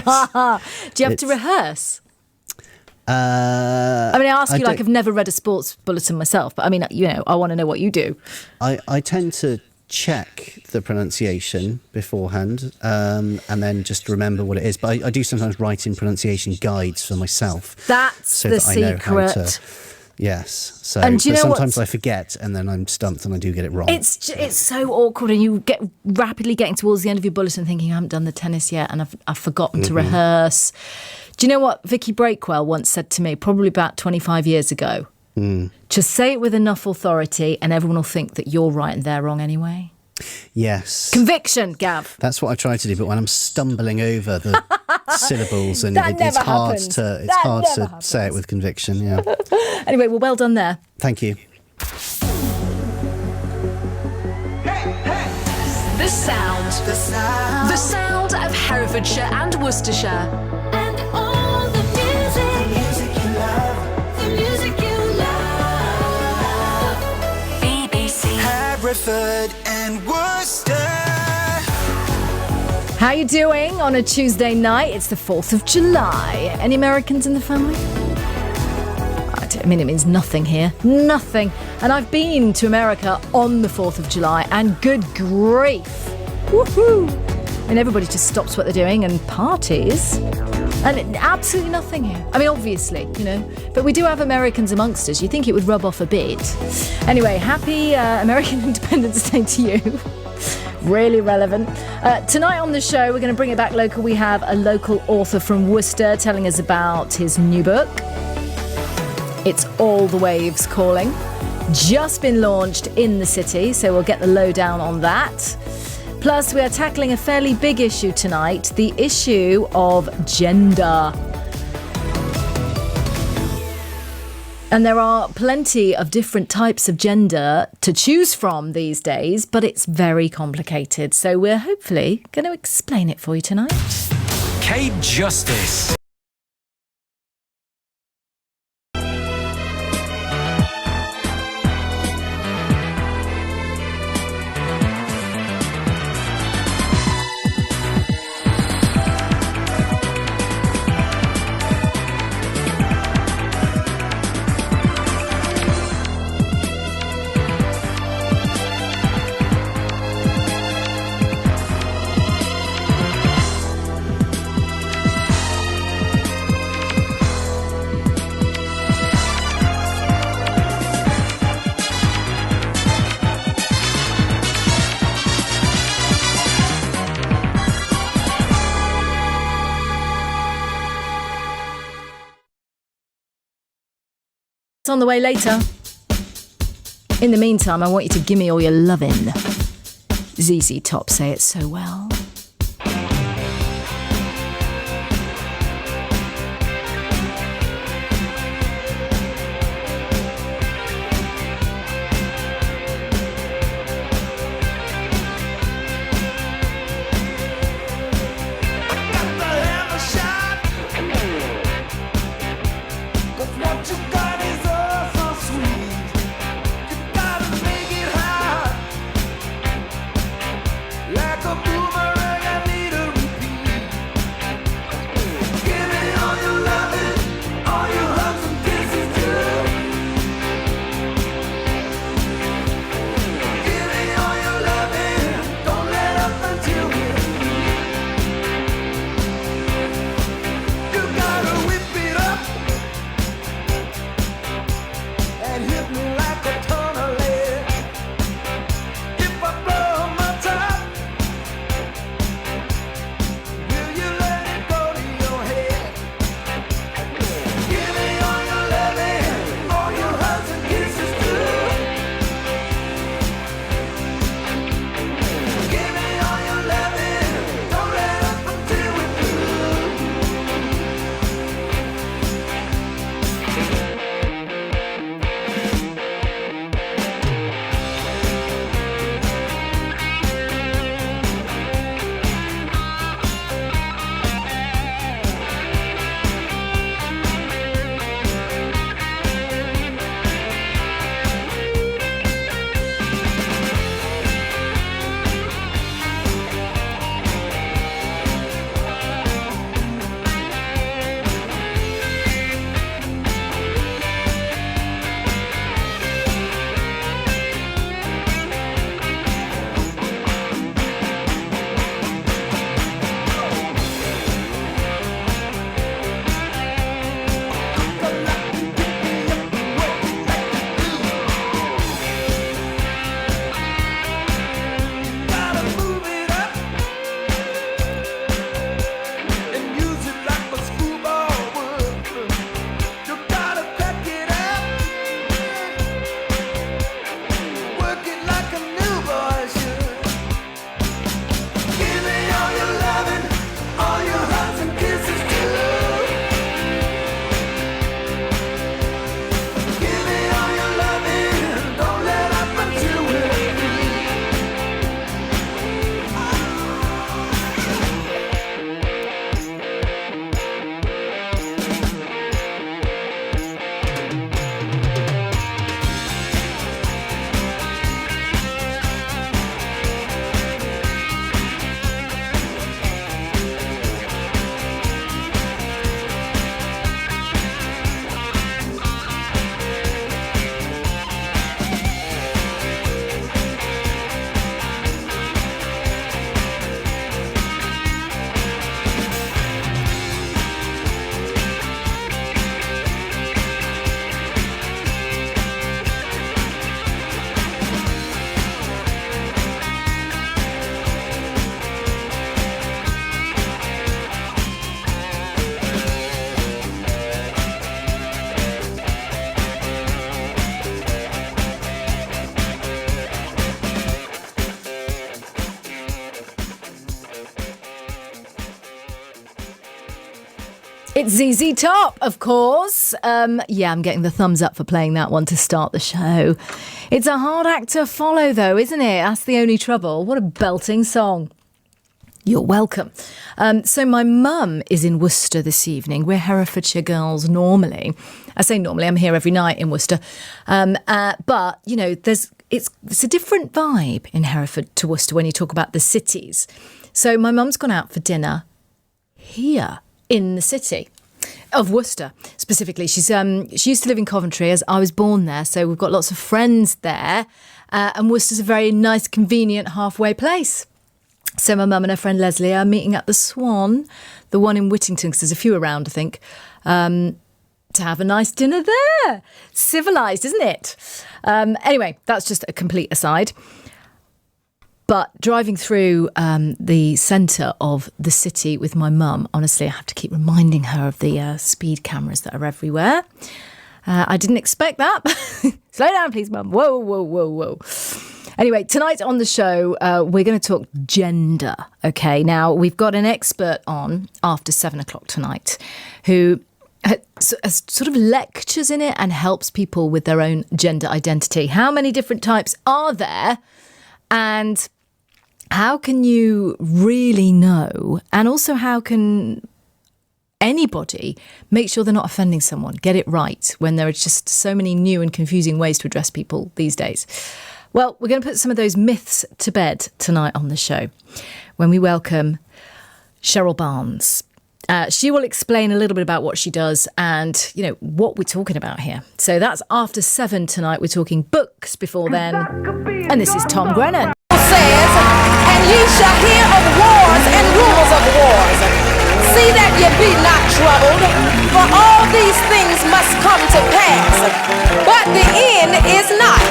Do you have to rehearse? I ask you like I've never read a sports bulletin myself, but I mean, I want to know what you do. I tend to check the pronunciation beforehand and then just remember what it is. But I do sometimes write in pronunciation guides for myself. That's the secret. Yes. So and do you know sometimes I forget and then I'm stumped and I do get it wrong. It's so awkward, and you get rapidly getting towards the end of your bulletin thinking I haven't done the tennis yet and I've forgotten to rehearse. Do you know what Vicky Breakwell once said to me, probably about 25 years ago? Just say it with enough authority and everyone will think that you're right and they're wrong anyway. Yes. Conviction, Gav. That's what I try to do, but when I'm stumbling over the syllables and it's hard to say it with conviction. Yeah. Anyway, well done there. Thank you. The sound of Herefordshire and Worcestershire. And all the music you love, the music you love. BBC Hereford and Worcester. How you doing on a Tuesday night? It's the 4th of July. Any Americans in the family? I mean, it means nothing here. Nothing. And I've been to America on the 4th of July, and good grief. Woohoo! I mean, everybody just stops what they're doing and parties. And absolutely nothing here. I mean, obviously, but we do have Americans amongst us. You'd think it would rub off a bit. Anyway, happy American Independence Day to you. Really relevant. Tonight on the show, we're going to bring it back local. We have a local author from Worcester telling us about his new book. It's All the Waves Calling. Just been launched in the city, so we'll get the lowdown on that. Plus, we are tackling a fairly big issue tonight, the issue of gender. And there are plenty of different types of gender to choose from these days, but it's very complicated. So we're hopefully going to explain it for you tonight. Kate Justice. It's on the way later. In the meantime, I want you to give me all your lovin'. ZZ Top say it so well. Like a boomerang. It's ZZ Top, of course. Yeah, I'm getting the thumbs up for playing that one to start the show. It's a hard act to follow, though, isn't it? That's the only trouble. What a belting song. You're welcome. So my mum is in Worcester this evening. We're Herefordshire girls normally. I say normally, I'm here every night in Worcester. But, you know, it's a different vibe in Hereford to Worcester when you talk about the cities. So my mum's gone out for dinner here in the city of Worcester, specifically. She used to live in Coventry, as I was born there, so we've got lots of friends there. And Worcester's a very nice, convenient halfway place. So my mum and her friend Leslie are meeting at the Swan, the one in Whittington, because there's a few around, I think, to have a nice dinner there. Civilised, isn't it? Anyway, that's just a complete aside. But driving through the centre of the city with my mum, honestly, I have to keep reminding her of the speed cameras that are everywhere. I didn't expect that. Slow down, please, mum. Whoa, whoa, whoa, whoa. Anyway, tonight on the show, we're going to talk gender. OK, now we've got an expert on after 7 o'clock tonight who sort of lectures in it and helps people with their own gender identity. How many different types are there? And how can you really know? And also, how can anybody make sure they're not offending someone, get it right, when there are just so many new and confusing ways to address people these days? Well, we're going to put some of those myths to bed tonight on the show when we welcome Cheryl Barnes. She will explain a little bit about what she does and, you know, what we're talking about here. So that's after 7 tonight. We're talking books before then. And this is Tom Grennan. Says, and ye shall hear of wars and rumors of wars. See that ye be not troubled, for all these things must come to pass. But the end is not.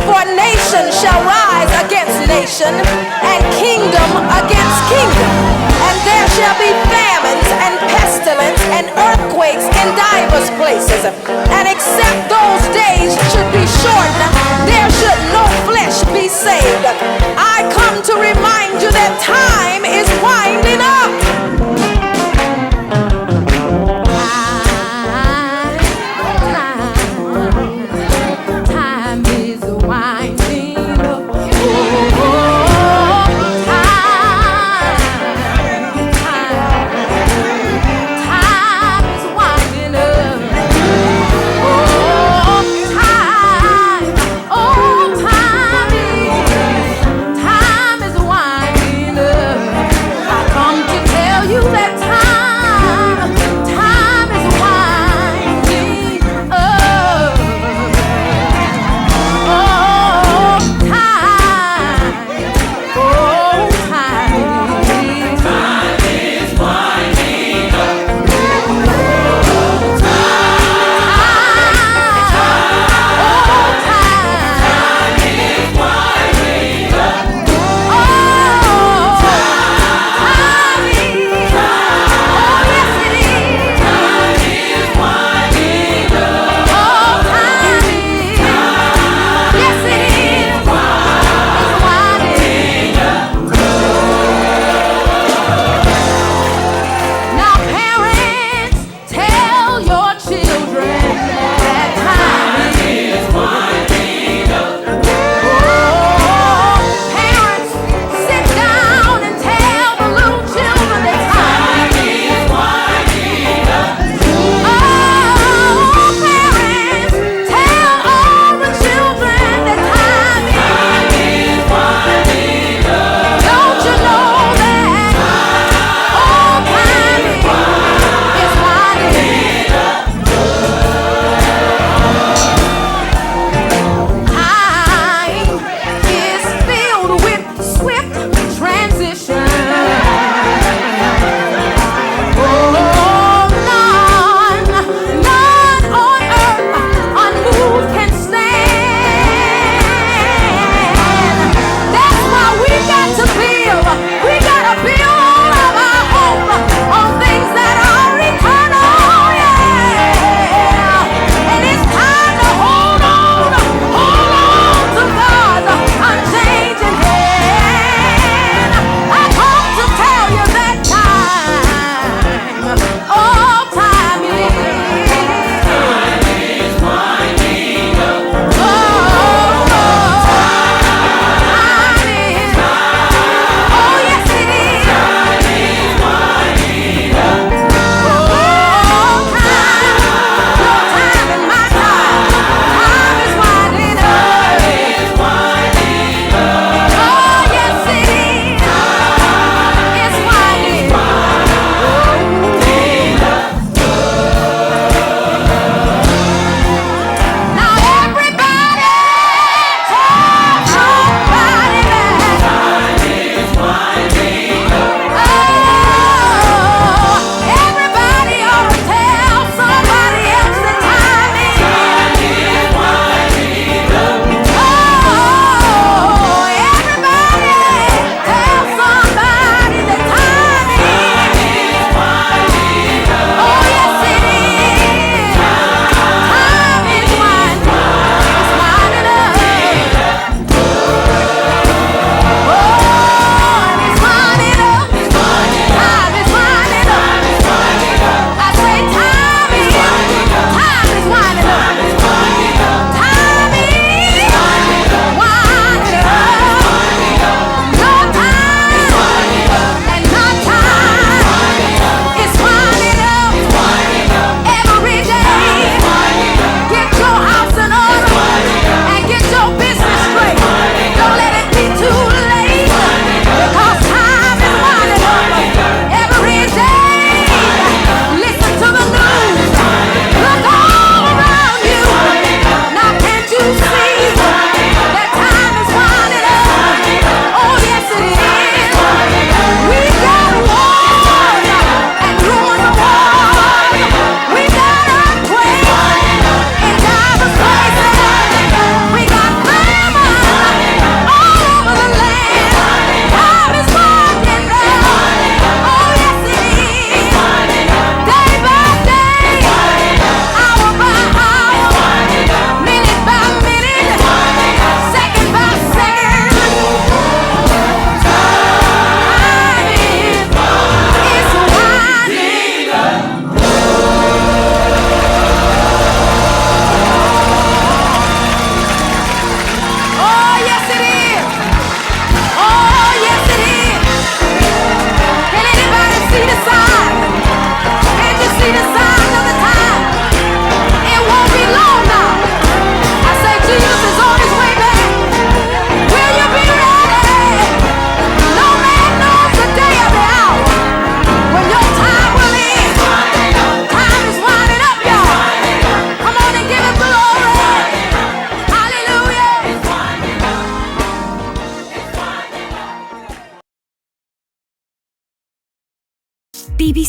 For nation shall rise against nation, and kingdom against kingdom. And there shall be famines and pestilence and earthquakes in divers places. And except those days should be shortened, there should no flesh be saved. I come to remind you that time is winding up. Time is winding up. Time is winding up. Time is winding up.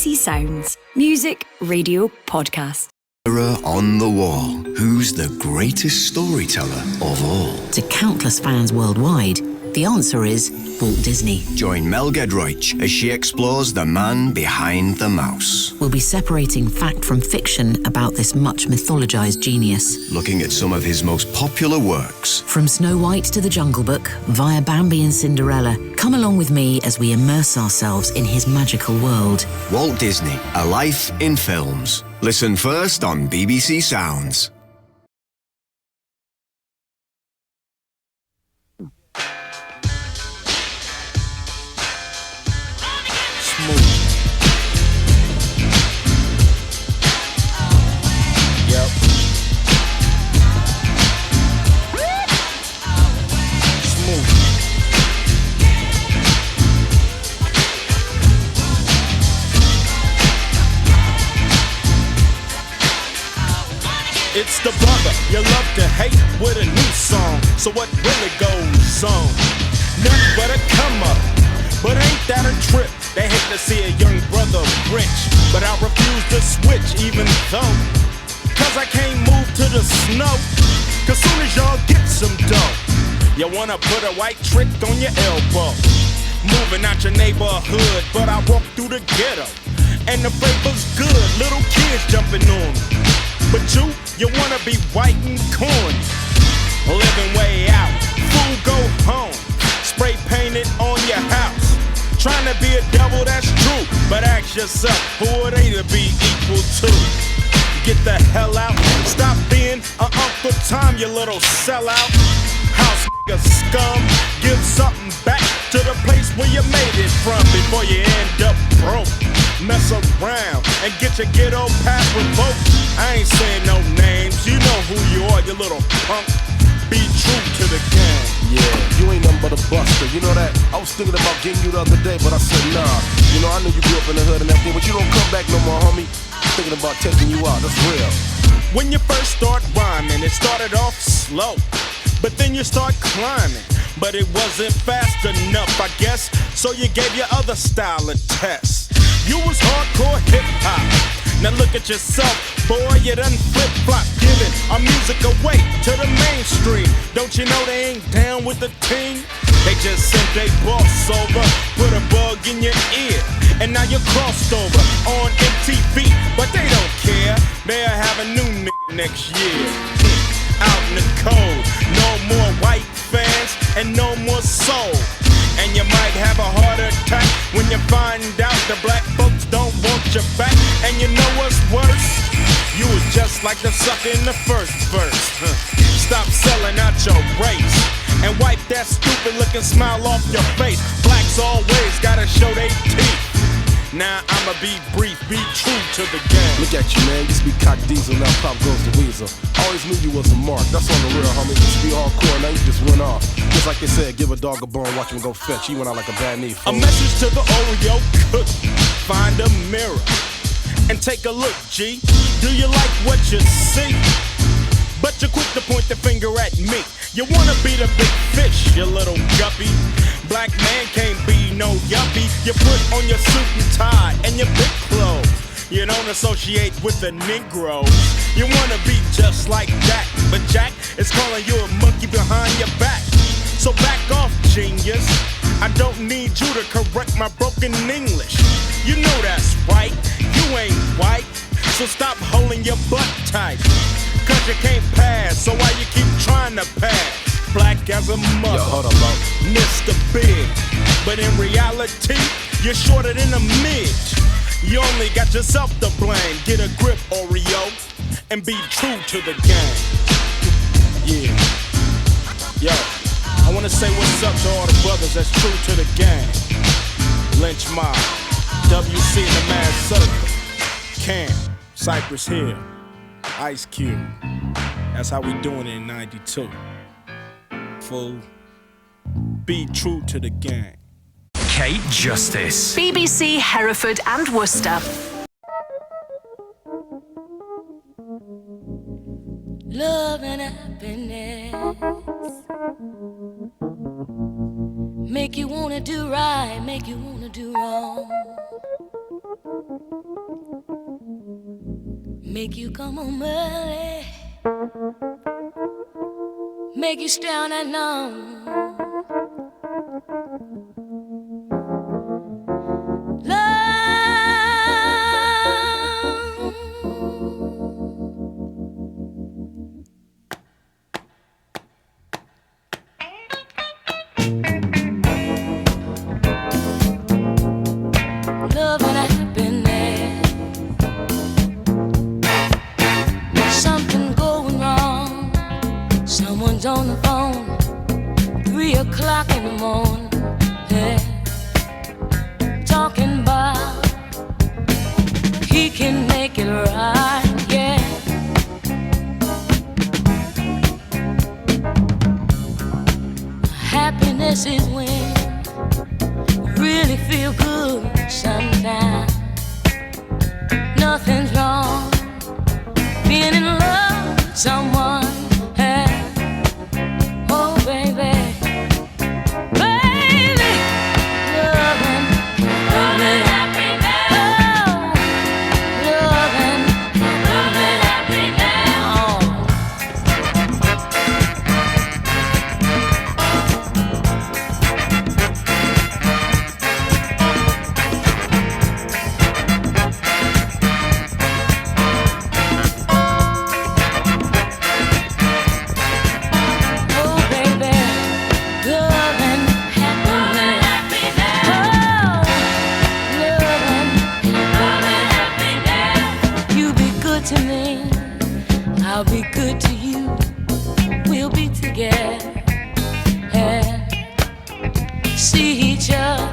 BBC Sounds, music, radio, podcast. Mirror on the wall. Who's the greatest storyteller of all? To countless fans worldwide, the answer is Walt Disney. Join Mel Gedroych as she explores the man behind the mouse. We'll be separating fact from fiction about this much mythologized genius. Looking at some of his most popular works. From Snow White to The Jungle Book, via Bambi and Cinderella, come along with me as we immerse ourselves in his magical world. Walt Disney, A Life in Films. Listen first on BBC Sounds. It's the brother you love to hate with a new song. So what really goes on? Nothing but a come up, but ain't that a trip? They hate to see a young brother rich, but I refuse to switch even though, cause I can't move to the snow. Cause soon as y'all get some dough, you wanna put a white trick on your elbow. Moving out your neighborhood, but I walk through the ghetto, and the flavor's good, little kids jumping on me. But you wanna be white and corny, living way out, fool go home, spray painted on your house, trying to be a devil, that's true, but ask yourself, who are they to be equal to? Get the hell out, stop being a Uncle Tom, you little sellout, house nigga scum, give something back to the place where you made it from before you end up broke. Mess around and get your ghetto pass revoked. I ain't saying no names, you know who you are, you little punk. Be true to the game. Yeah, you ain't nothing but a buster, you know that? I was thinking about getting you the other day, but I said nah. You know, I knew you grew up in the hood and everything, but you don't come back no more, homie. Thinking about taking you out, that's real. When you first start rhyming, it started off slow, but then you start climbing. But it wasn't fast enough, I guess, so you gave your other style a test. You was hardcore hip-hop. Now look at yourself, boy, you done flip-flop, giving our music away to the mainstream. Don't you know they ain't down with the team? They just sent they boss over, put a bug in your ear, and now you're crossed over on MTV, but they don't care. They'll have a new nigga next year. Out in the cold, no more white fans and no more soul. And you might have a heart attack when you find out the black folks don't want you back. And you know what's worse? You was just like the sucker in the first verse. Stop selling out your race and wipe that stupid looking smile off your face. Blacks always gotta show they teeth. Now I'ma be brief, be true to the game. Look at you, man, used to be cock diesel, now pop goes the weasel. Always knew you was a mark, that's on the real, homie. Used to be hardcore, now you just went off. Just like they said, give a dog a bone, watch him go fetch. He went out like a bad knee. A message to the Oreo cookie. Find a mirror and take a look, G. Do you like what you see? But you're quick to point the finger at me. You wanna be the big fish, you little guppy. Black man can't be no yuppie. You put on your suit and tie and your big clothes. You don't associate with the Negroes. You wanna be just like Jack, but Jack is calling you a monkey behind your back. So back off, genius. I don't need you to correct my broken English. You know that's right, you ain't white. So stop holding your butt tight. Cause you can't pass, so why you keep trying to pass? Black as a mother, yo, hold on, Mr. Big. But in reality, you're shorter than a midge. You only got yourself to blame. Get a grip, Oreo, and be true to the game. Yeah. Yo, I wanna say what's up to all the brothers that's true to the game. Lynch Mob, WC and the Mad Circle, Cam, Cypress Hill, Ice Cube. That's how we doing it in 92. Fool. Be true to the game. Kate Justice. BBC Hereford and Worcester. Love and happiness make you wanna do right, make you wanna do wrong. Make you come home early, make you stay all night long. Love and happiness. Something going wrong. Someone's on the phone. 3 o'clock in the morning. Yeah. Talking about he can make it right. Yeah. Happiness is when really feel good sometimes. Nothing's wrong being in love with someone. Hey. Oh, baby, baby, loving, loving, happiness. Oh, loving, loving, happiness. To me, I'll be good to you. We'll be together. See each other.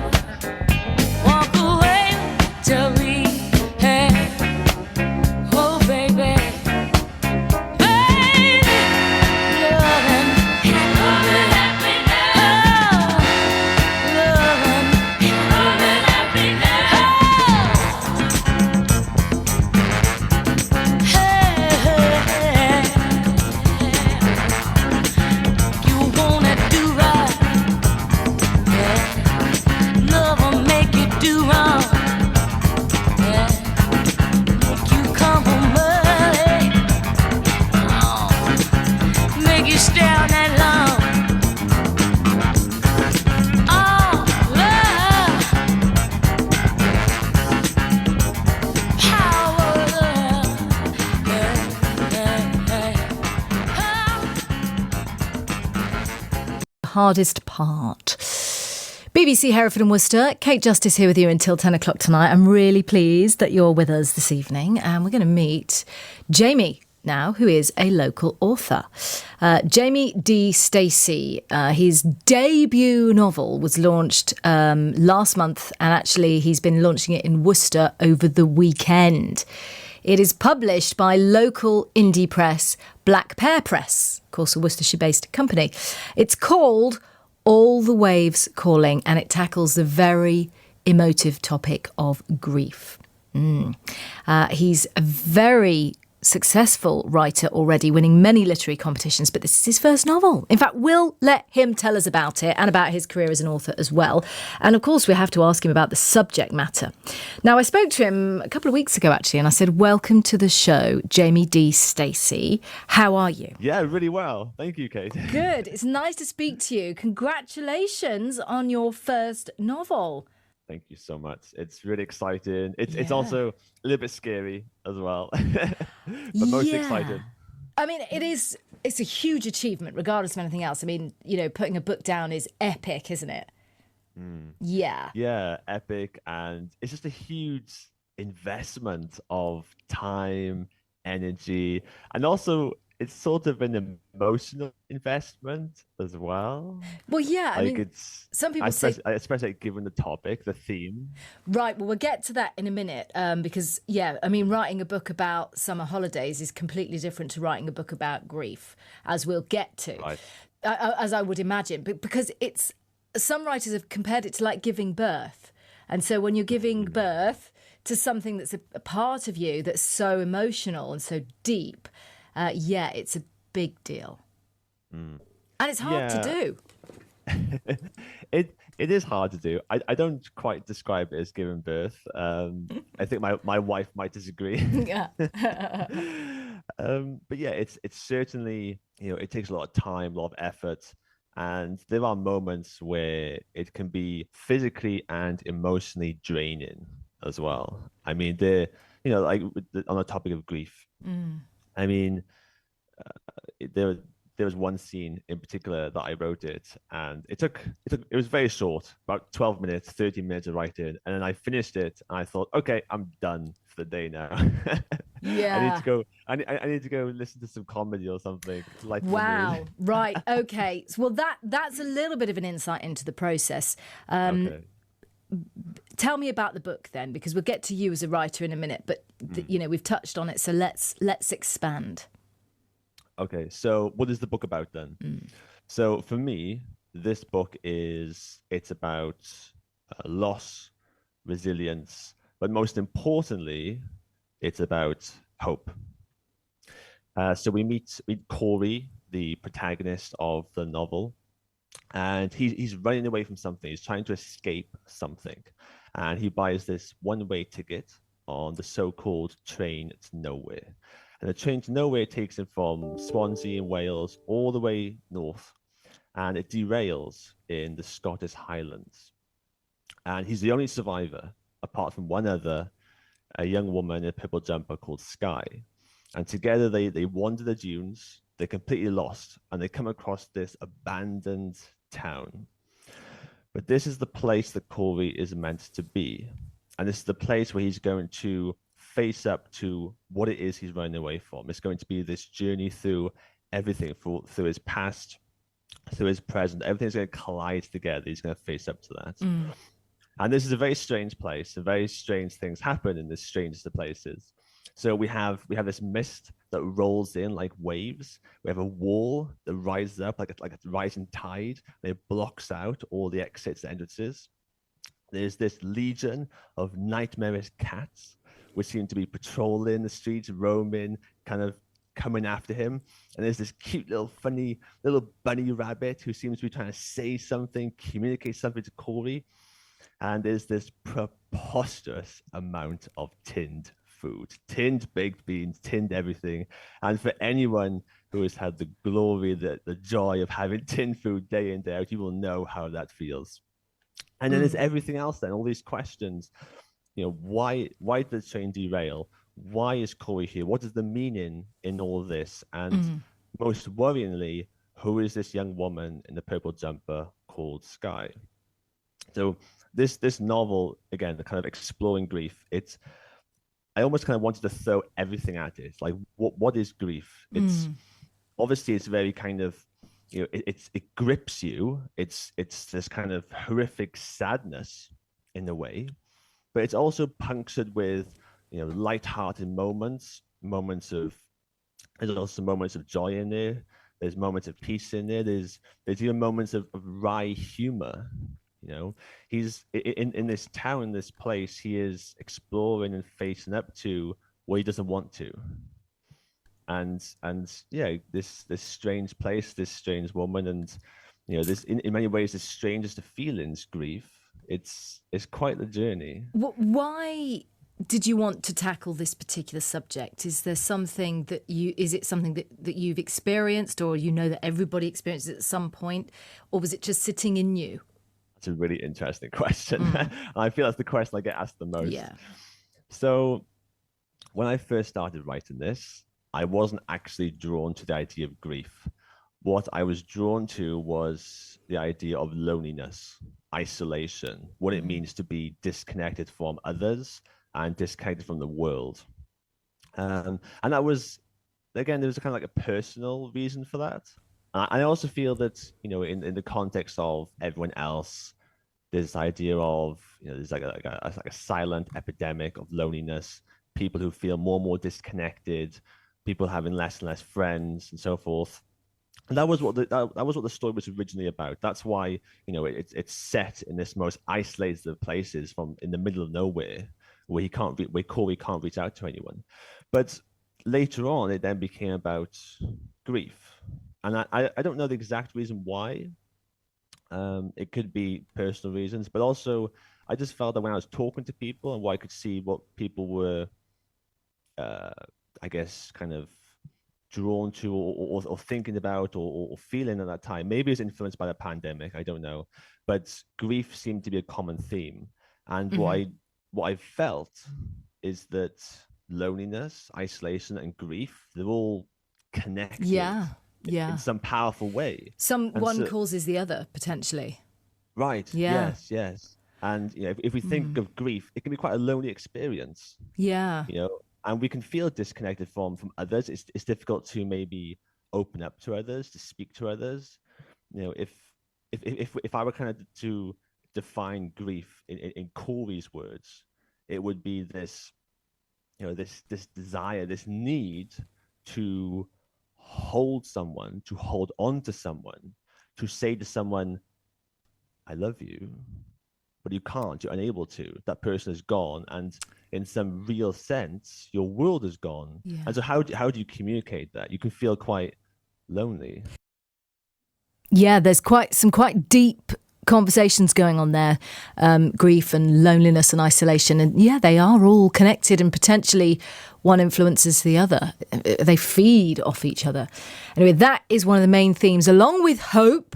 Walk away till we. Oh, baby, baby, loving, loving, happiness. Oh, loving, loving, happiness. You wanna do right, yeah. Love will make you do wrong, yeah. Make you come home early, oh. Make you stay all night long. Oh, love, power, love, yeah, yeah, yeah. Hardest part. BBC Hereford and Worcester, Kate Justice here with you until 10 o'clock tonight. I'm really pleased that you're with us this evening, and we're going to meet Jamie now, who is a local author. Jamie D. Stacey, his debut novel was launched last month, and actually he's been launching it in Worcester over the weekend. It is published by local indie press Black Pear Press, of course a Worcestershire-based company. It's called All the Waves Calling, and it tackles the very emotive topic of grief. He's a very successful writer already, winning many literary competitions, but this is his first novel. In fact, we'll let him tell us about it and about his career as an author as well. And of course, we have to ask him about the subject matter. Now, I spoke to him a couple of weeks ago, actually, and I said, welcome to the show, Jamie D. Stacey. How are you? Yeah, really well. Thank you, Kate. Good. It's nice to speak to you. Congratulations on your first novel. Thank you so much. It's really exciting. It's also a little bit scary as well, but mostly exciting. I mean, it's a huge achievement, regardless of anything else. I mean, you know, putting a book down is epic, isn't it? Yeah. Yeah, epic. And it's just a huge investment of time, energy, and also it's sort of an emotional investment as well. Well, yeah, I mean, it's some people say, especially given the topic, the theme. Right. Well, we'll get to that in a minute, because yeah, I mean, writing a book about summer holidays is completely different to writing a book about grief, as we'll get to, Right. As I would imagine, but because some writers have compared it to like giving birth, and so when you're giving birth to something that's a part of you that's so emotional and so deep. It's a big deal. And it's hard to do. It is hard to do. I don't quite describe it as giving birth. I think my wife might disagree. Yeah. But yeah, it's certainly, it takes a lot of time, a lot of effort, and there are moments where it can be physically and emotionally draining as well. I mean, like on the topic of grief. I mean, there was one scene in particular that I wrote it, and it was very short, about 12 minutes, 30 minutes to write it, and then I finished it, and I thought, okay, I'm done for the day now. Yeah. I need to go. I need to go listen to some comedy or something. Wow. Right. Okay. Well, that's a little bit of an insight into the process. Okay. Tell me about the book then, because we'll get to you as a writer in a minute. But we've touched on it, so let's expand. Okay, so what is the book about then? So for me, this book it's about loss, resilience, but most importantly, it's about hope. So we meet Corey, the protagonist of the novel, and he's running away from something. He's trying to escape something, and he buys this one-way ticket on the so-called train to nowhere. And the train to nowhere takes him from Swansea in Wales all the way north, and it derails in the Scottish Highlands. And he's the only survivor, apart from one other, a young woman in a purple jumper called Sky. And together they wander the dunes, they're completely lost, and they come across this abandoned town. But this is the place that Corey is meant to be. And this is the place where he's going to face up to what it is he's running away from. It's going to be this journey through everything, through his past, through his present. Everything's going to collide together. He's going to face up to that. And this is a very strange place. And very strange things happen in this strangest of places. So we have this mist that rolls in like waves. We have a wall that rises up like a rising tide. And it blocks out all the exits and entrances. There's this legion of nightmarish cats which seem to be patrolling the streets, roaming, kind of coming after him. And there's this cute little funny little bunny rabbit who seems to be trying to say something, communicate something to Corey. And there's this preposterous amount of tinned food, tinned baked beans, tinned everything. And for anyone who has had the glory, the joy of having tinned food day in, day out, you will know how that feels. And then there's everything else then, all these questions. Why did the train derail? Why is Corey here? What is the meaning in all of this? And most worryingly, who is this young woman in the purple jumper called Sky? So this novel, again, the kind of exploring grief, I almost kind of wanted to throw everything at it. Like, what is grief? It's obviously it's very kind of, it grips you. It's this kind of horrific sadness in a way, but it's also punctured with, light-hearted moments of, there's also moments of joy in there. There's moments of peace in there. There's even moments of wry humor. He's in this town, this place, he is exploring and facing up to what he doesn't want to. And yeah, this strange place, this strange woman, and this in many ways the strangest of feelings, grief. It's quite the journey. Why did you want to tackle this particular subject? Is there something that you've experienced, or that everybody experiences at some point, or was it just sitting in you? That's a really interesting question. I feel that's the question I get asked the most. Yeah. So when I first started writing this, I wasn't actually drawn to the idea of grief. What I was drawn to was the idea of loneliness, isolation, what it means to be disconnected from others and disconnected from the world. And that was, again, there was kind of like a personal reason for that. I also feel that, in the context of everyone else, there's this idea of, there's like a silent epidemic of loneliness, people who feel more and more disconnected, people having less and less friends and so forth. And that was what the story was originally about. That's why, it's set in this most isolated of places, from in the middle of nowhere, where Corey can't reach out to anyone. But later on, it then became about grief. And I don't know the exact reason why. It could be personal reasons, but also I just felt that when I was talking to people and what I could see what people were, I guess, kind of drawn to or thinking about or feeling at that time. Maybe it's influenced by the pandemic, I don't know, but grief seemed to be a common theme. And what I felt is that loneliness, isolation, and grief, they're all connected. Yeah. In some powerful way. One causes the other, potentially. Right. Yeah. Yes. And if we think of grief, it can be quite a lonely experience. Yeah. And we can feel disconnected from others. It's difficult to maybe open up to others, to speak to others. If I were kind of to define grief in Corey's words, it would be this, this desire, this need to hold someone, to hold on to someone, to say to someone, I love you, but you can't, you're unable to. That person is gone, and in some real sense, your world is gone. Yeah. And so how do you communicate that? You can feel quite lonely. Yeah, there's some quite deep conversations going on there, grief and loneliness and isolation, and yeah, they are all connected, and potentially one influences the other. They feed off each other. Anyway, that is one of the main themes, along with hope,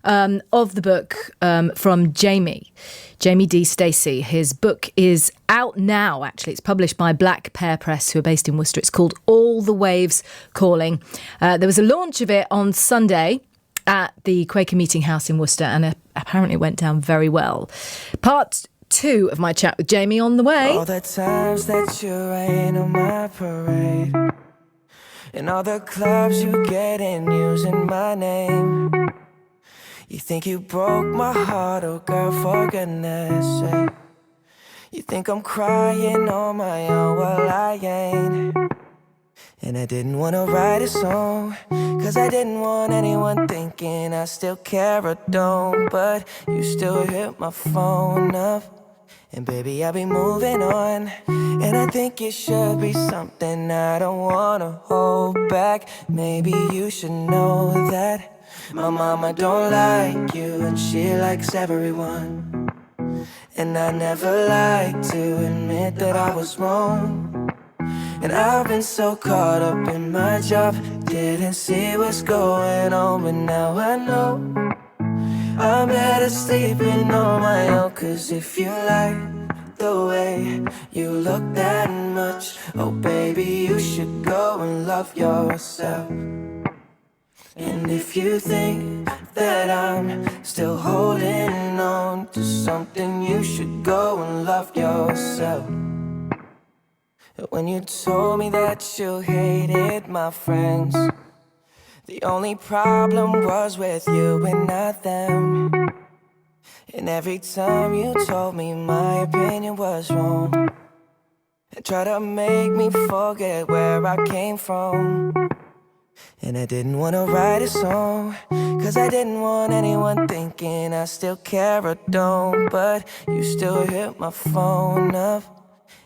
of the book from Jamie D. Stacey. His book is out now, actually. It's published by Black Pear Press, who are based in Worcester. It's called All the Waves Calling. There was a launch of it on Sunday at the Quaker Meeting House in Worcester, and apparently it went down very well. Part 2 of my chat with Jamie on the way. All the times that you rain on my parade, and all the clubs you get in using my name. You think you broke my heart, oh girl, for goodness sake. You think I'm crying on my own, well I ain't. And I didn't wanna write a song, cause I didn't want anyone thinking I still care or don't. But you still hit my phone up, and baby I'll be moving on. And I think it should be something I don't wanna hold back. Maybe you should know that my mama don't like you, and she likes everyone. And I never like to admit that I was wrong. And I've been so caught up in my job, didn't see what's going on, but now I know I'm better sleeping on my own. Cause if you like the way you look that much, oh baby, you should go and love yourself. And if you think that I'm still holding on to something, you should go and love yourself. When you told me that you hated my friends, the only problem was with you and not them. And every time you told me my opinion was wrong, and tried to make me forget where I came from. And I didn't wanna write a song, cause I didn't want anyone thinking I still care or don't. But you still hit my phone up,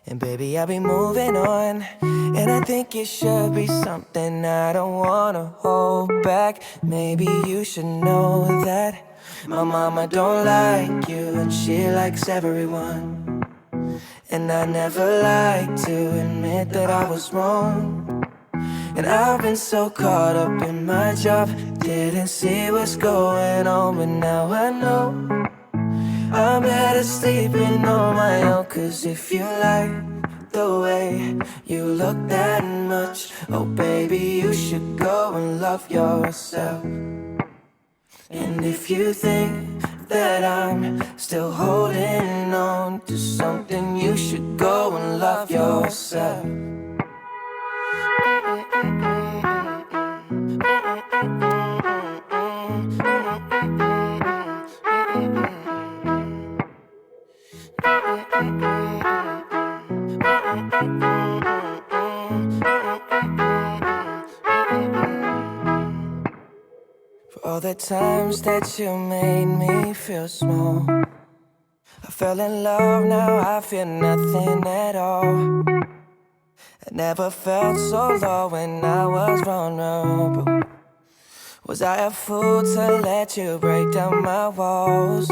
and baby I'll be moving on. And I think it should be something I don't wanna hold back. Maybe you should know that my mama don't like you, and she likes everyone. And I never like to admit that I was wrong. And I've been so caught up in my job, didn't see what's going on, but now I know I'm better sleeping on my own. Cause if you like the way you look that much, oh baby, you should go and love yourself. And if you think that I'm still holding on to something, you should go and love yourself. For all the times that you made me feel small, I fell in love, now I feel nothing at all. I never felt so low when I was vulnerable. Was I a fool to let you break down my walls?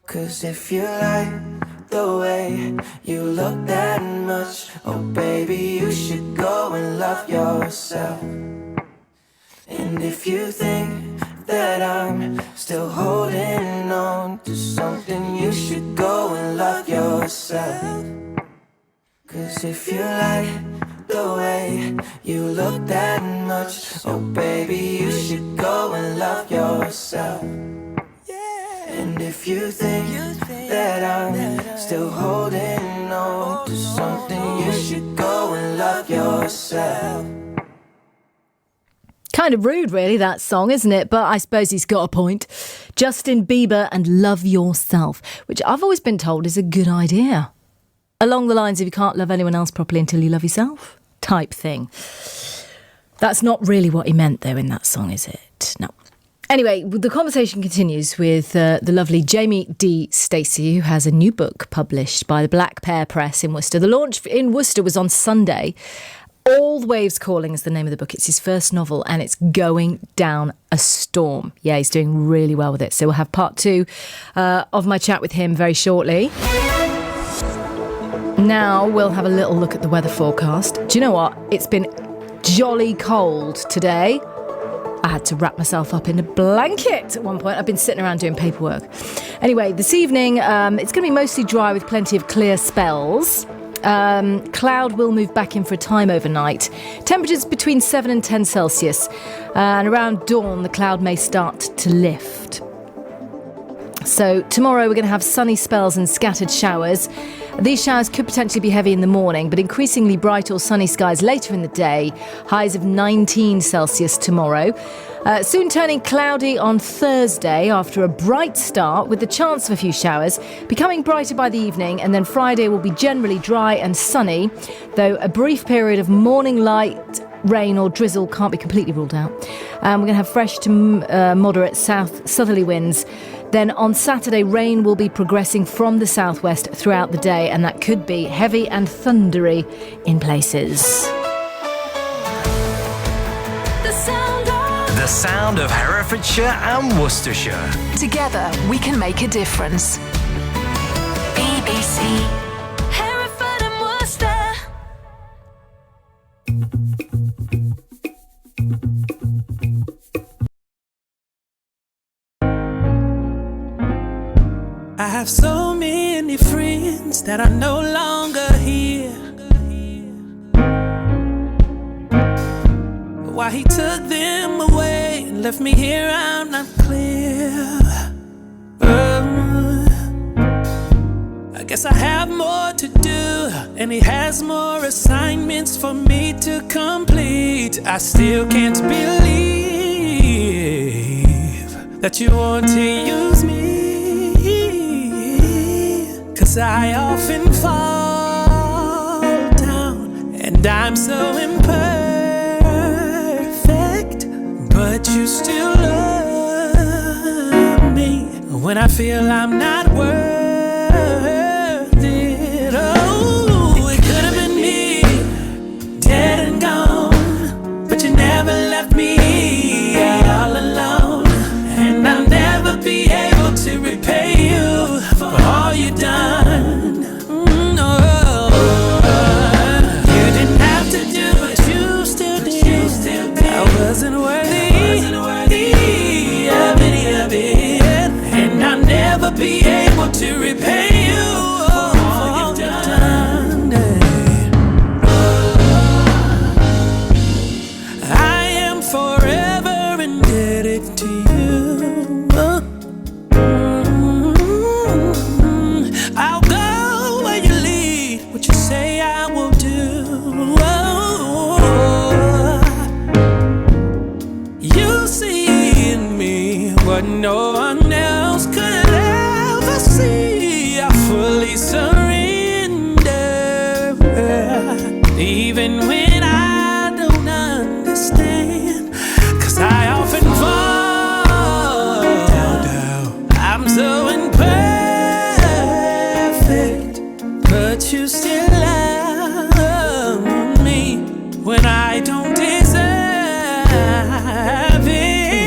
'Cause if you like the way you look that much, oh baby, you should go and love yourself. And if you think that I'm still holding on to something, you should go and love yourself. 'Cause if you like the way you look that much, oh baby, you should go and love yourself. And if you think that I'm still holding on to something, you should go and love yourself. Kind of rude, really, that song, isn't it? But I suppose he's got a point. Justin Bieber and Love Yourself, which I've always been told is a good idea. Along the lines of you can't love anyone else properly until you love yourself type thing. That's not really what he meant, though, in that song, is it? No. Anyway, the conversation continues with the lovely Jamie D. Stacey, who has a new book published by the Black Pear Press in Worcester. The launch in Worcester was on Sunday. All the Waves Calling is the name of the book. It's his first novel and it's going down a storm. Yeah, he's doing really well with it. So we'll have part 2 of my chat with him very shortly. Now we'll have a little look at the weather forecast. Do you know what? It's been jolly cold today. I had to wrap myself up in a blanket at one point. I've been sitting around doing paperwork. Anyway, this evening, it's going to be mostly dry with plenty of clear spells. Cloud will move back in for a time overnight. Temperatures between 7 and 10 Celsius. And around dawn, the cloud may start to lift. So tomorrow we're going to have sunny spells and scattered showers. These showers could potentially be heavy in the morning, but increasingly bright or sunny skies later in the day. Highs of 19 Celsius tomorrow. Soon turning cloudy on Thursday after a bright start with the chance of a few showers, becoming brighter by the evening, and then Friday will be generally dry and sunny, though a brief period of morning light, rain or drizzle can't be completely ruled out. We're going to have fresh to moderate southerly winds. Then on Saturday, rain will be progressing from the southwest throughout the day, and that could be heavy and thundery in places. The sound of Herefordshire and Worcestershire. Together, we can make a difference. BBC. Hereford and Worcester. I have so many friends that are no longer here. Why he took them away and left me here, I'm not clear. I guess I have more to do, and he has more assignments for me to complete. I still can't believe that you want to use me, 'cause I often fall down, and I'm so imperfect. But you still love me when I feel I'm not worth it. Oh, it could have been me, dead and gone, but you never left me all alone. And I'll never be able to repay you for all you done. No, you didn't have to do it, you still did. I wasn't worthy of any of it, and I'll never be able to repay you for all you've done. I am forever indebted to you. I'll go where you lead, what you say I will do. You see in me what no one else could ever see. I fully surrender, even when I don't understand, 'cause I often fall down. I'm so imperfect, but you still love me when I don't deserve it.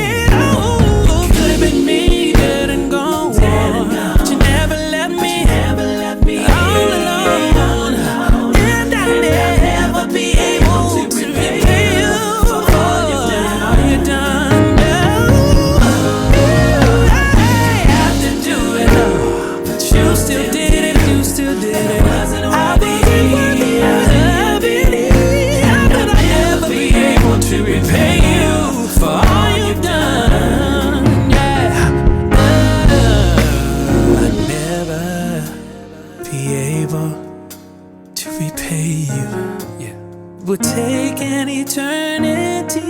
would take an eternity,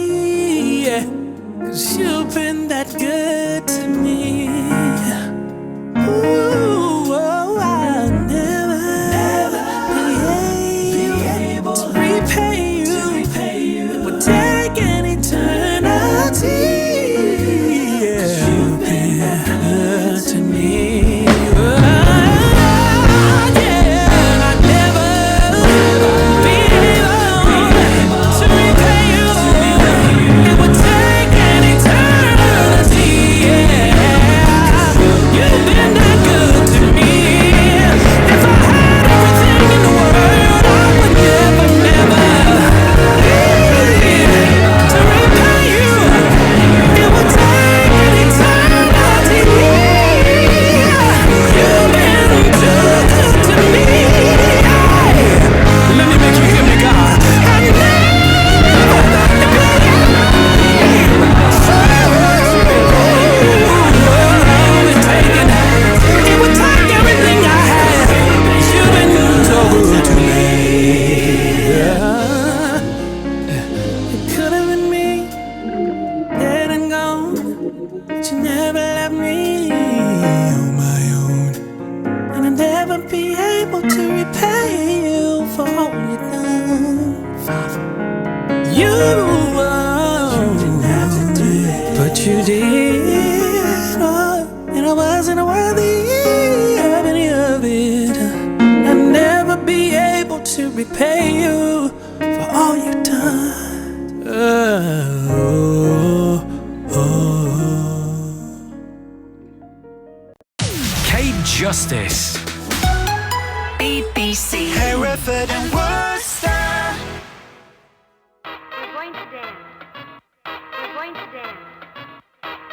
yeah, 'cause you've been that good to me. Ooh, oh, I'll never be able to repay you. It would take an eternity, yeah, you've been good to me. Justice. BBC. Hereford and Worcester. We're going to dance. We're going to dance.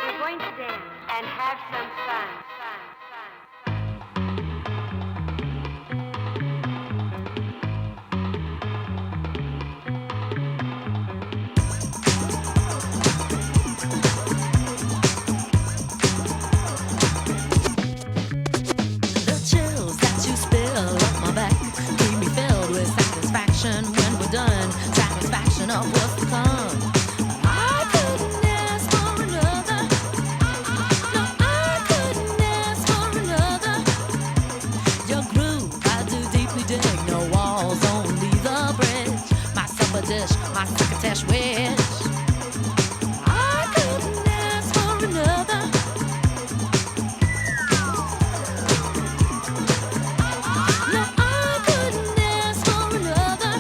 We're going to dance and have some fun. When we're done, satisfaction of what's to come. I couldn't ask for another. No, I couldn't ask for another. Your groove, I do deeply dig. No walls, only the bridge. My supper dish, my crocketesh wish. I couldn't ask for another. No, I couldn't ask for another.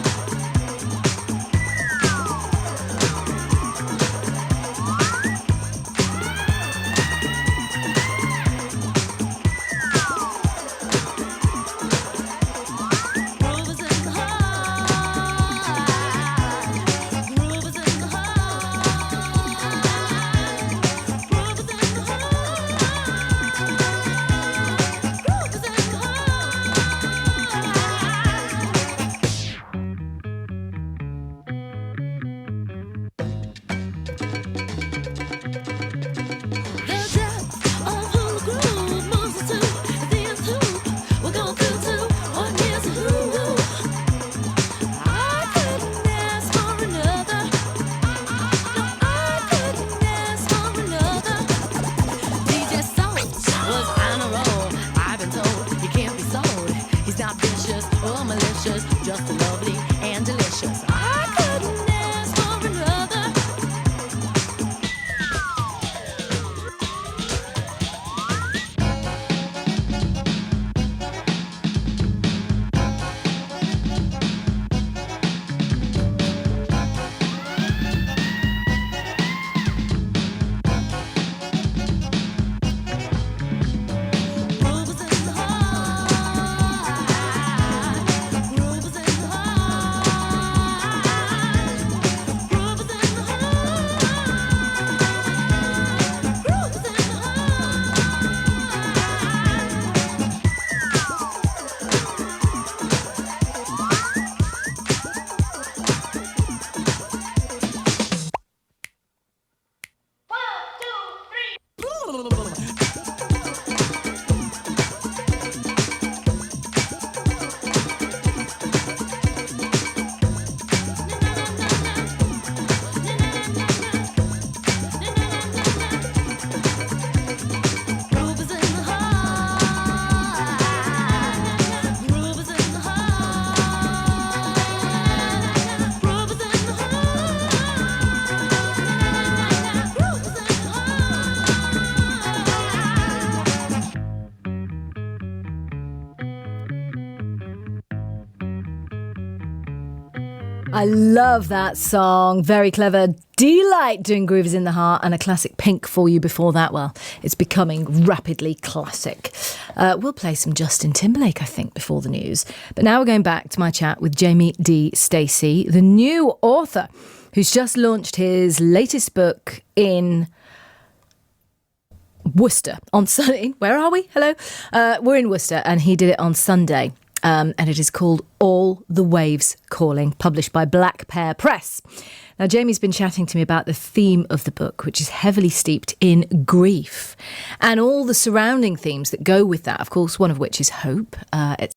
Groove is in the heart. Groove is in the heart. I love that song. Very clever. Delight doing Grooves in the Heart, and a classic Pink for you before that. Well, it's becoming rapidly classic. We'll play some Justin Timberlake, I think, before the news. But now we're going back to my chat with Jamie D. Stacey, the new author who's just launched his latest book in Worcester on Sunday. Where are we? Hello. We're in Worcester, and he did it on Sunday. And it is called All the Waves Calling, published by Black Pear Press. Now, Jamie's been chatting to me about the theme of the book, which is heavily steeped in grief, and all the surrounding themes that go with that, of course, one of which is hope, etc.